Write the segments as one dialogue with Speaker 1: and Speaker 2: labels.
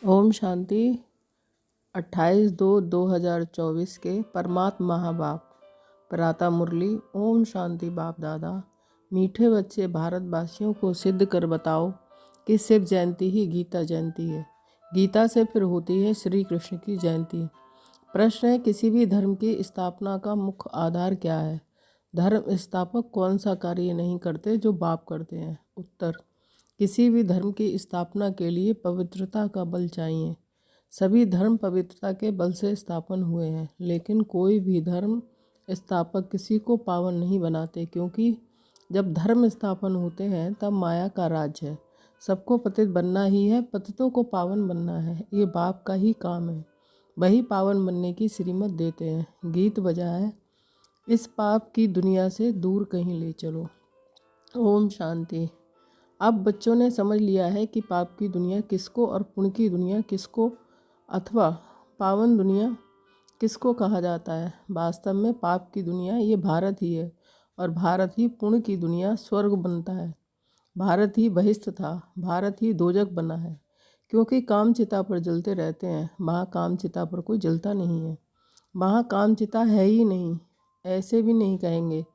Speaker 1: ओम शांति। 28/2/2024 के परमात्मा महाबाप प्रातः मुरली। ओम शांति। बाप दादा, मीठे बच्चे भारतवासियों को सिद्ध कर बताओ कि शिव जयंती ही गीता जयंती है। गीता से फिर होती है श्री कृष्ण की जयंती। प्रश्न है, किसी भी धर्म की स्थापना का मुख्य आधार क्या है? धर्म स्थापक कौन सा कार्य नहीं करते जो बाप करते हैं? उत्तर, किसी भी धर्म की स्थापना के लिए पवित्रता का बल चाहिए। सभी धर्म पवित्रता के बल से स्थापन हुए हैं, लेकिन कोई भी धर्म स्थापक किसी को पावन नहीं बनाते, क्योंकि जब धर्म स्थापन होते हैं तब माया का राज है। सबको पतित बनना ही है, पतितों को पावन बनना है। ये बाप का ही काम है। वही पावन बनने की श्रीमत देते हैं। गीत बजाए इस पाप की दुनिया से दूर कहीं ले चलो। ओम शांति। अब बच्चों ने समझ लिया है कि पाप की दुनिया किसको और पुण्य की दुनिया किसको अथवा पावन दुनिया किसको कहा जाता है। वास्तव में पाप की दुनिया ये भारत ही है, और भारत ही पुण्य की दुनिया स्वर्ग बनता है। भारत ही बहिष्ठ था, भारत ही दोजक बना है, क्योंकि काम चिता पर जलते रहते हैं। वहाँ काम चिता पर कोई जलता नहीं है, वहाँ काम चिता है ही नहीं। ऐसे भी नहीं कहेंगे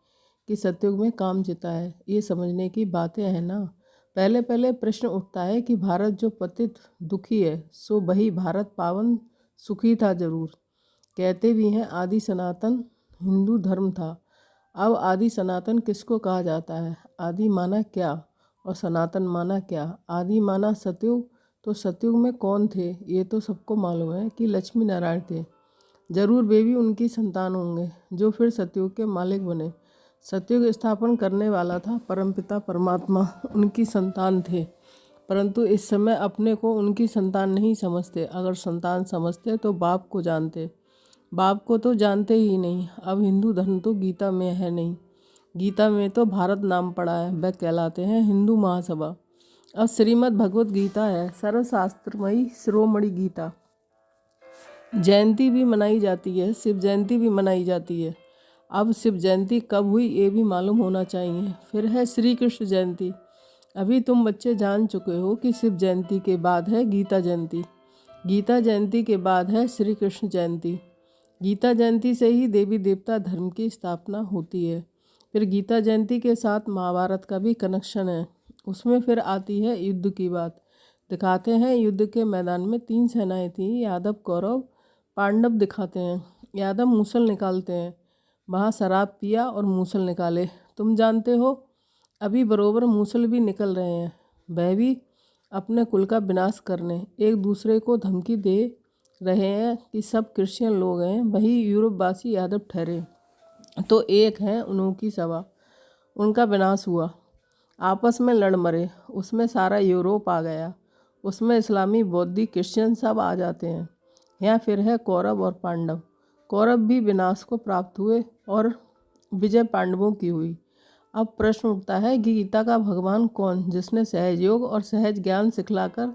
Speaker 1: कि सतयुग में काम चिता है। ये समझने की बातें हैं ना। पहले पहले प्रश्न उठता है कि भारत जो पतित दुखी है, सो वही भारत पावन सुखी था जरूर। कहते भी हैं आदि सनातन हिंदू धर्म था। अब आदि सनातन किसको कहा जाता है? आदि माना क्या और सनातन माना क्या? आदि माना सतयुग, तो सतयुग में कौन थे? ये तो सबको मालूम है कि लक्ष्मी नारायण थे। जरूर वे भी उनकी संतान होंगे, जो फिर सतयुग के मालिक बने। सतयुग स्थापन करने वाला था परमपिता परमात्मा, उनकी संतान थे। परंतु इस समय अपने को उनकी संतान नहीं समझते। अगर संतान समझते तो बाप को जानते। बाप को तो जानते ही नहीं। अब हिंदू धर्म तो गीता में है नहीं। गीता में तो भारत नाम पड़ा है, वह कहलाते हैं हिंदू महासभा। अब श्रीमद् भगवत गीता है, सर्वशास्त्रमयी शिरोमणि गीता। जयंती भी मनाई जाती है, शिव जयंती भी मनाई जाती है। अब शिव जयंती कब हुई ये भी मालूम होना चाहिए। फिर है श्री कृष्ण जयंती। अभी तुम बच्चे जान चुके हो कि शिव जयंती के बाद है गीता जयंती, गीता जयंती के बाद है श्री कृष्ण जयंती। गीता जयंती से ही देवी देवता धर्म की स्थापना होती है। फिर गीता जयंती के साथ महाभारत का भी कनेक्शन है। उसमें फिर आती है युद्ध की बात। दिखाते हैं युद्ध के मैदान में 3 सेनाएं थीं, यादव कौरव पांडव दिखाते हैं। यादव मूसल निकालते हैं, वहाँ शराब पिया और मूसल निकाले। तुम जानते हो अभी बरोबर मूसल भी निकल रहे हैं। वह भी अपने कुल का विनाश करने एक दूसरे को धमकी दे रहे हैं कि सब क्रिश्चियन लोग हैं, वही यूरोपवासी यादव ठहरे तो एक हैं उन्हों की सभा। उनका विनाश हुआ, आपस में लड़ मरे। उसमें सारा यूरोप आ गया। उसमें इस्लामी बौद्धी क्रिश्चियन सब आ जाते हैं। यहाँ फिर है कौरव और पांडव। कौरव भी विनाश को प्राप्त हुए और विजय पांडवों की हुई। अब प्रश्न उठता है कि गीता का भगवान कौन, जिसने सहज योग और सहज ज्ञान सिखलाकर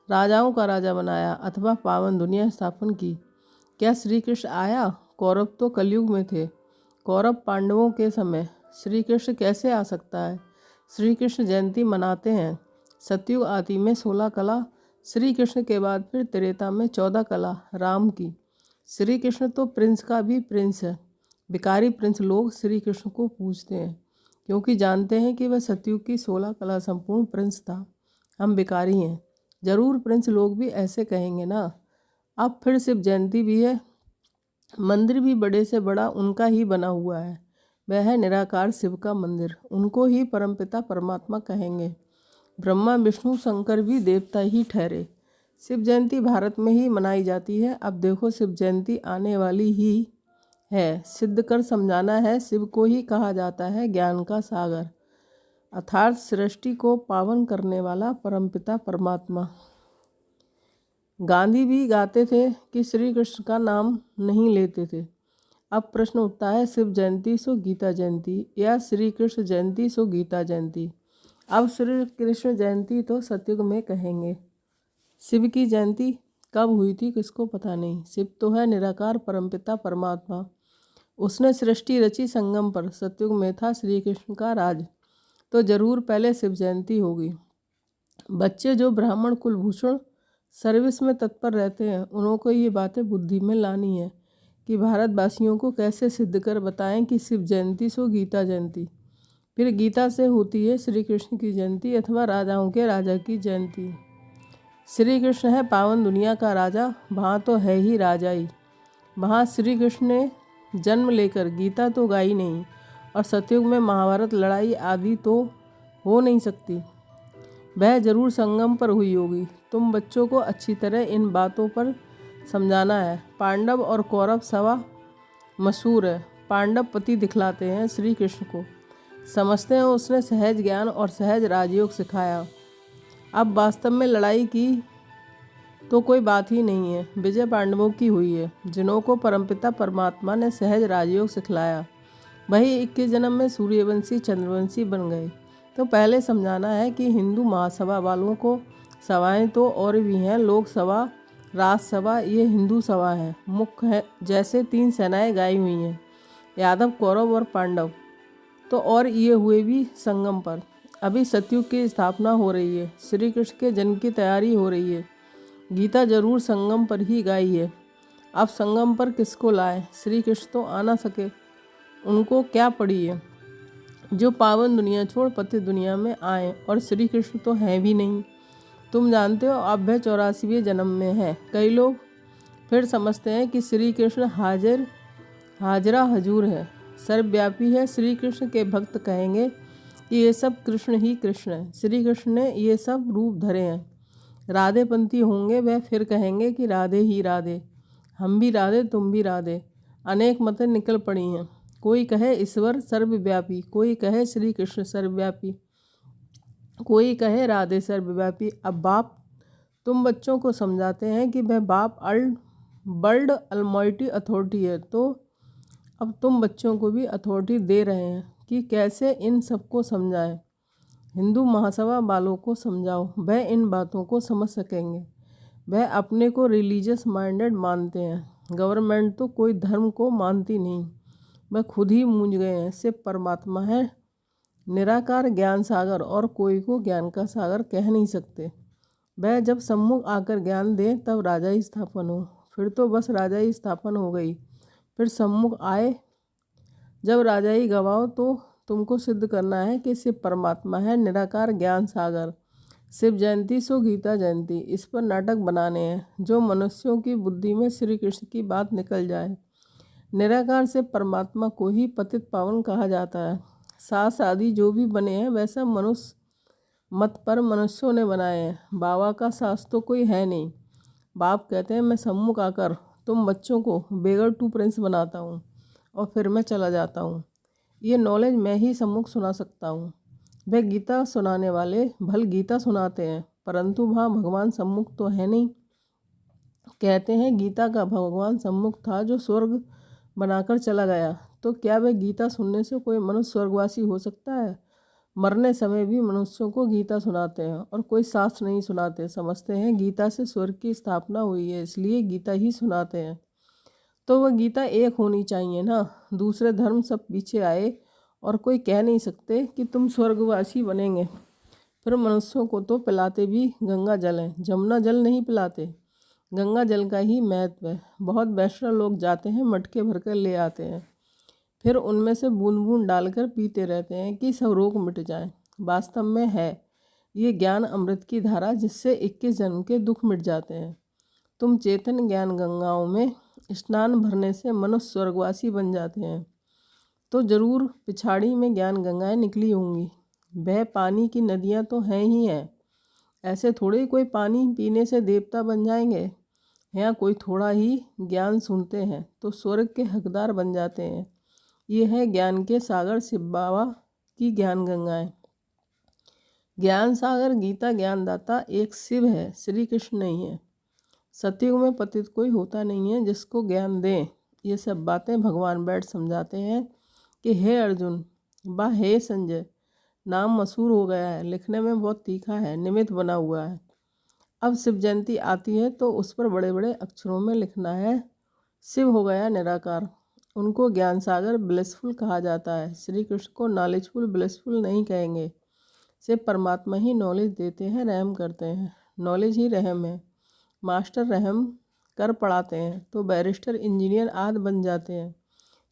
Speaker 1: राजाओं का राजा बनाया अथवा पावन दुनिया स्थापन की? क्या श्री कृष्ण आया? कौरव तो कलयुग में थे। कौरव पांडवों के समय श्री कृष्ण कैसे आ सकता है? श्री कृष्ण जयंती मनाते हैं। सतयुग आदि में 16 कला, श्री कृष्ण के बाद फिर त्रेता में 14 कला राम की। श्री कृष्ण तो प्रिंस का भी प्रिंस है। भिखारी प्रिंस लोग श्री कृष्ण को पूजते हैं, क्योंकि जानते हैं कि वह सतयुग की 16 कला संपूर्ण प्रिंस था। हम भिखारी हैं। जरूर प्रिंस लोग भी ऐसे कहेंगे ना। अब फिर शिव जयंती भी है। मंदिर भी बड़े से बड़ा उनका ही बना हुआ है। वह है निराकार शिव का मंदिर। उनको ही परमपिता परमात्मा कहेंगे। ब्रह्मा विष्णु शंकर भी देवता ही ठहरे। शिव जयंती भारत में ही मनाई जाती है। अब देखो शिव जयंती आने वाली ही है। सिद्ध कर समझाना है। शिव को ही कहा जाता है ज्ञान का सागर, अर्थात सृष्टि को पावन करने वाला परमपिता परमात्मा। गांधी भी गाते थे कि श्री कृष्ण का नाम नहीं लेते थे। अब प्रश्न उठता है, शिव जयंती सो गीता जयंती या श्री कृष्ण जयंती सो गीता जयंती? अब श्री कृष्ण जयंती तो सतयुग में कहेंगे। शिव की जयंती कब हुई थी किसको पता नहीं। शिव तो है निराकार परमपिता परमात्मा। उसने सृष्टि रची संगम पर। सतयुग में था श्री कृष्ण का राज, तो जरूर पहले शिव जयंती होगी। बच्चे जो ब्राह्मण कुलभूषण सर्विस में तत्पर रहते हैं, उनको ये बातें बुद्धि में लानी है कि भारतवासियों को कैसे सिद्ध कर बताएं कि शिव जयंती सो गीता जयंती, फिर गीता से होती है श्री कृष्ण की जयंती अथवा राजाओं के राजा की जयंती। श्री कृष्ण है पावन दुनिया का राजा, वहाँ तो है ही राजा ही। वहाँ श्री कृष्ण ने जन्म लेकर गीता तो गाई नहीं, और सतयुग में महाभारत लड़ाई आदि तो हो नहीं सकती। वह जरूर संगम पर हुई होगी। तुम बच्चों को अच्छी तरह इन बातों पर समझाना है। पांडव और कौरव सभा मशहूर है। पांडव पति दिखलाते हैं श्री कृष्ण को, समझते हैं उसने सहज ज्ञान और सहज राजयोग सिखाया। अब वास्तव में लड़ाई की तो कोई बात ही नहीं है, विजय पांडवों की हुई है, जिन्हों को परमपिता परमात्मा ने सहज राजयोग सिखलाया। वही 21 जन्म में सूर्यवंशी चंद्रवंशी बन गए। तो पहले समझाना है कि हिंदू महासभा वालों को सभाएं तो और भी हैं, लोकसभा, राज्यसभा, ये हिंदू सभा है, मुख्य है। जैसे 3 सेनाएं गाई हुई हैं, यादव, कौरव और पांडव, तो और ये हुए भी संगम पर। अभी सतयुग की स्थापना हो रही है, श्री कृष्ण के जन्म की तैयारी हो रही है। गीता जरूर संगम पर ही गाई है। अब संगम पर किसको लाए? श्री कृष्ण तो आ ना सके, उनको क्या पड़ी है जो पावन दुनिया छोड़ पति दुनिया में आए, और श्री कृष्ण तो हैं भी नहीं। तुम जानते हो अब वह 84वें जन्म में है। कई लोग फिर समझते हैं कि श्री कृष्ण हाजरा हजूर है, सर्वव्यापी है। श्री कृष्ण के भक्त कहेंगे कि ये सब कृष्ण ही कृष्ण है, श्री कृष्ण ने ये सब रूप धरे हैं। राधेपंथी होंगे वह फिर कहेंगे कि राधे ही राधे, हम भी राधे तुम भी राधे। अनेक मतें निकल पड़ी हैं। कोई कहे ईश्वर सर्वव्यापी, कोई कहे श्री कृष्ण सर्वव्यापी, कोई कहे राधे सर्वव्यापी। अब बाप तुम बच्चों को समझाते हैं कि वह बाप वर्ल्ड अलमाइटी अथॉरिटी है, तो अब तुम बच्चों को भी अथॉरिटी दे रहे हैं कि कैसे इन सबको समझाएं। हिंदू महासभा वालों को समझाओ, वह इन बातों को समझ सकेंगे। वह अपने को रिलीजियस माइंडेड मानते हैं, गवर्नमेंट तो कोई धर्म को मानती नहीं। वह खुद ही मूंझ गए हैं। शिव परमात्मा है निराकार ज्ञान सागर, और कोई को ज्ञान का सागर कह नहीं सकते। वह जब सम्मुख आकर ज्ञान दे तब राजा ही स्थापन हो, फिर तो बस राजा ही स्थापन हो गई। फिर सम्मुख आए जब राजा ही गवाओ, तो तुमको सिद्ध करना है कि शिव परमात्मा है निराकार ज्ञान सागर। शिव जयंती सो गीता जयंती, इस पर नाटक बनाने हैं जो मनुष्यों की बुद्धि में श्री कृष्ण की बात निकल जाए। निराकार से परमात्मा को ही पतित पावन कहा जाता है। सास आदि जो भी बने हैं वैसा मनुष्य मत पर मनुष्यों ने बनाए हैं। बाबा का सास तो कोई है नहीं। बाप कहते हैं मैं सम्मुख आकर तुम बच्चों को बेगर टू प्रिंस बनाता हूँ और फिर मैं चला जाता हूँ। ये नॉलेज मैं ही सम्मुख सुना सकता हूँ। वह गीता सुनाने वाले भल गीता सुनाते हैं, परंतु वहाँ भगवान सम्मुख तो है नहीं। कहते हैं गीता का भगवान सम्मुख था जो स्वर्ग बनाकर चला गया, तो क्या वह गीता सुनने से कोई मनुष्य स्वर्गवासी हो सकता है? मरने समय भी मनुष्यों को गीता सुनाते हैं और कोई शास्त्र नहीं सुनाते। समझते हैं गीता से स्वर्ग की स्थापना हुई है, इसलिए गीता ही सुनाते हैं। तो वह गीता एक होनी चाहिए ना। दूसरे धर्म सब पीछे आए और कोई कह नहीं सकते कि तुम स्वर्गवासी बनेंगे। फिर मनुष्यों को तो पिलाते भी गंगा जल है, जमुना जल नहीं पिलाते। गंगा जल का ही महत्व है। बहुत वैष्णव लोग जाते हैं, मटके भरकर ले आते हैं, फिर उनमें से बूंद बूंद डालकर पीते रहते हैं कि सब रोग मिट जाए। वास्तव में है ये ज्ञान अमृत की धारा, जिससे 21 जन्म के दुख मिट जाते हैं। तुम चेतन ज्ञान गंगाओं में स्नान भरने से मनुष्य स्वर्गवासी बन जाते हैं, तो जरूर पिछाड़ी में ज्ञान गंगाएं निकली होंगी। वह पानी की नदियाँ तो हैं ही हैं। ऐसे थोड़े ही कोई पानी पीने से देवता बन जाएंगे। यहाँ कोई थोड़ा ही ज्ञान सुनते हैं तो स्वर्ग के हकदार बन जाते हैं। ये है ज्ञान के सागर शिव बाबा की ज्ञान गंगाएं। ज्ञान सागर गीता ज्ञानदाता एक शिव है, श्री कृष्ण नहीं है। सतयुग में पतित कोई होता नहीं है जिसको ज्ञान दें। ये सब बातें भगवान बैठ समझाते हैं कि हे अर्जुन बा हे संजय, नाम मशहूर हो गया है, लिखने में बहुत तीखा है, निमित्त बना हुआ है। अब शिव जयंती आती है तो उस पर बड़े बड़े अक्षरों में लिखना है शिव हो गया निराकार। उनको ज्ञान सागर ब्लिसफुल कहा जाता है। श्री कृष्ण को नॉलेजफुल ब्लिसफुल नहीं कहेंगे। शिव परमात्मा ही नॉलेज देते हैं, रहम करते हैं। नॉलेज ही रहम है। मास्टर रहम कर पढ़ाते हैं तो बैरिस्टर इंजीनियर आदि बन जाते हैं।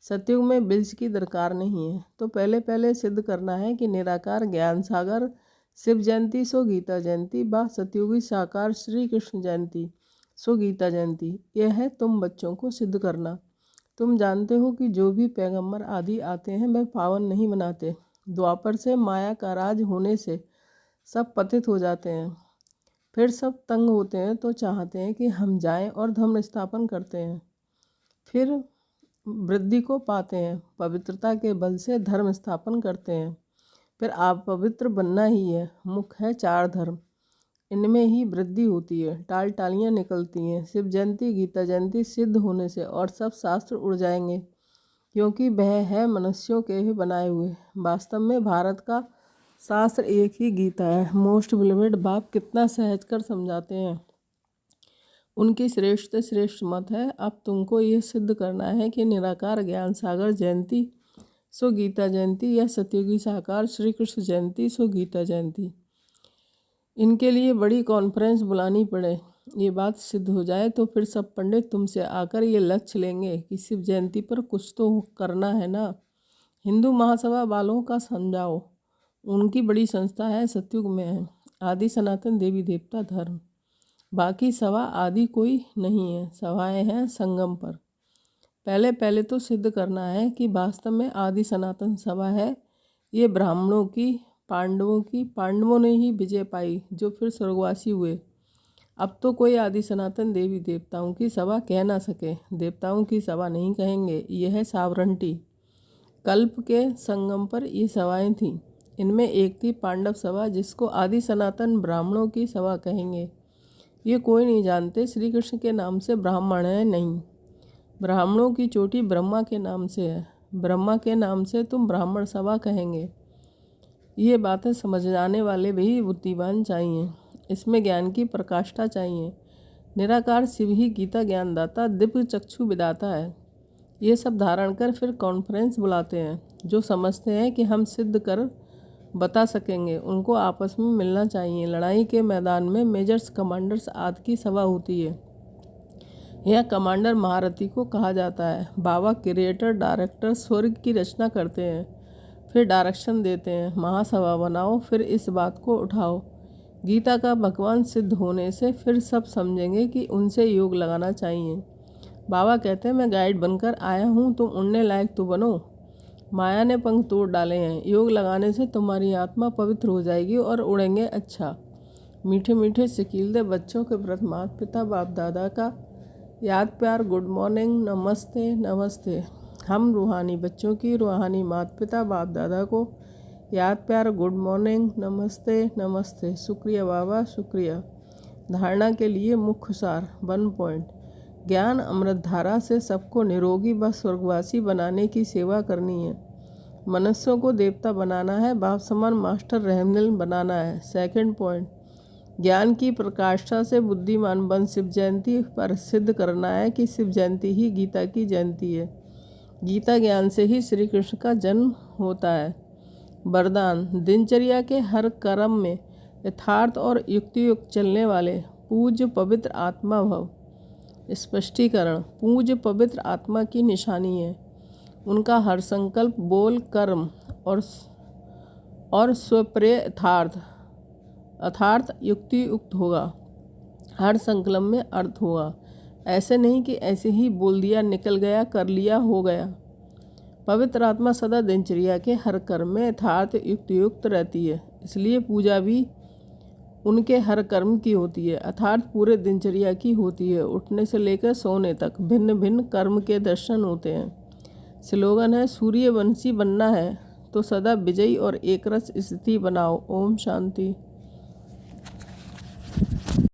Speaker 1: सतयुग में बिल्स की दरकार नहीं है। तो पहले पहले सिद्ध करना है कि निराकार ज्ञान सागर शिव जयंती सो गीता जयंती व सतयुगी साकार श्री कृष्ण जयंती सो गीता जयंती। यह है तुम बच्चों को सिद्ध करना। तुम जानते हो कि जो भी पैगंबर आदि आते हैं वह पावन नहीं बनाते। द्वापर से माया का राज होने से सब पतित हो जाते हैं। फिर सब तंग होते हैं तो चाहते हैं कि हम जाएं और धर्म स्थापन करते हैं। फिर वृद्धि को पाते हैं, पवित्रता के बल से धर्म स्थापन करते हैं। फिर आप पवित्र बनना ही है। मुख्य है 4 धर्म, इनमें ही वृद्धि होती है, टाल टालियाँ निकलती हैं। शिव जयंती गीता जयंती सिद्ध होने से और सब शास्त्र उड़ जाएंगे, क्योंकि वह है मनुष्यों के ही बनाए हुए। वास्तव में भारत का शास्त्र एक ही गीता है। मोस्ट बिलीवेड बाप कितना सहज कर समझाते हैं। उनकी श्रेष्ठ श्रेष्ठ मत है। अब तुमको ये सिद्ध करना है कि निराकार ज्ञान सागर जयंती सो गीता जयंती या सतयुगी साकार श्री कृष्ण जयंती सो गीता जयंती, इनके लिए बड़ी कॉन्फ्रेंस बुलानी पड़े। ये बात सिद्ध हो जाए तो फिर सब पंडित तुमसे आकर ये लक्ष्य लेंगे कि शिव जयंती पर कुछ तो करना है ना। हिंदू महासभा वालों का समझाओ, उनकी बड़ी संस्था है, सतयुग में है, आदि सनातन देवी देवता धर्म। बाकी सभा आदि कोई नहीं है, सभाएं हैं संगम पर। पहले पहले तो सिद्ध करना है कि वास्तव में आदि सनातन सभा है। ये ब्राह्मणों की, पांडवों ने ही विजय पाई जो फिर स्वर्गवासी हुए। अब तो कोई आदि सनातन देवी देवताओं की सभा कह ना सके। देवताओं की सभा नहीं कहेंगे, यह है सावरंटी। कल्प के संगम पर ये सभाएं थीं। इनमें एक थी पांडव सभा, जिसको आदि सनातन ब्राह्मणों की सभा कहेंगे। ये कोई नहीं जानते श्री कृष्ण के नाम से ब्राह्मण है, नहीं। ब्राह्मणों की चोटी ब्रह्मा के नाम से है। ब्रह्मा के नाम से तुम ब्राह्मण सभा कहेंगे। ये बातें समझ जाने वाले भी बुद्धिमान चाहिए। इसमें ज्ञान की प्रकाष्ठा चाहिए। निराकार शिव ही गीता ज्ञानदाता, दिव्य चक्षु विदाता है। ये सब धारण कर फिर कॉन्फ्रेंस बुलाते हैं। जो समझते हैं कि हम सिद्ध कर बता सकेंगे, उनको आपस में मिलना चाहिए। लड़ाई के मैदान में मेजर्स, कमांडर्स आदि की सभा होती है। यह कमांडर महारथी को कहा जाता है। बाबा क्रिएटर डायरेक्टर स्वर्ग की रचना करते हैं, फिर डायरेक्शन देते हैं, महासभा बनाओ, फिर इस बात को उठाओ। गीता का भगवान सिद्ध होने से फिर सब समझेंगे कि उनसे योग लगाना चाहिए। बाबा कहते हैं मैं गाइड बनकर आया हूँ, तुम उड़ने लायक तो बनो। माया ने पंख तोड़ डाले हैं। योग लगाने से तुम्हारी आत्मा पवित्र हो जाएगी और उड़ेंगे। अच्छा, मीठे मीठे सिकीलदे बच्चों के प्रति माता पिता बाप दादा का याद प्यार, गुड मॉर्निंग, नमस्ते नमस्ते। हम रूहानी बच्चों की रूहानी माता पिता बाप दादा को याद प्यार, गुड मॉर्निंग, नमस्ते नमस्ते। शुक्रिया बाबा, शुक्रिया। धारणा के लिए मुख्य सार 1 पॉइंट। ज्ञान अमृत धारा से सबको निरोगी व स्वर्गवासी बनाने की सेवा करनी है। मनुष्यों को देवता बनाना है, बाप समान मास्टर रहमदिल बनाना है। 2 पॉइंट। ज्ञान की प्रकाष्ठा से बुद्धिमान बन शिव जयंती पर सिद्ध करना है कि शिव जयंती ही गीता की जयंती है। गीता ज्ञान से ही श्री कृष्ण का जन्म होता है। वरदान, दिनचर्या के हर कर्म में यथार्थ और युक्तियुक्त चलने वाले पूज्य पवित्र आत्मा भव। स्पष्टीकरण, पूज्य पवित्र आत्मा की निशानी है। उनका हर संकल्प, बोल, कर्म और स्वप्रिय अर्थार्थ युक्तियुक्त होगा। हर संकल्प में अर्थ होगा। ऐसे नहीं कि ऐसे ही बोल दिया, निकल गया, कर लिया, हो गया। पवित्र आत्मा सदा दिनचर्या के हर कर्म में यथार्थ युक्तियुक्त रहती है। इसलिए पूजा भी उनके हर कर्म की होती है, अर्थात पूरे दिनचर्या की होती है। उठने से लेकर सोने तक भिन्न भिन्न कर्म के दर्शन होते हैं। स्लोगन है, सूर्यवंशी बनना है तो सदा विजयी और एकरस स्थिति बनाओ। ओम शांति।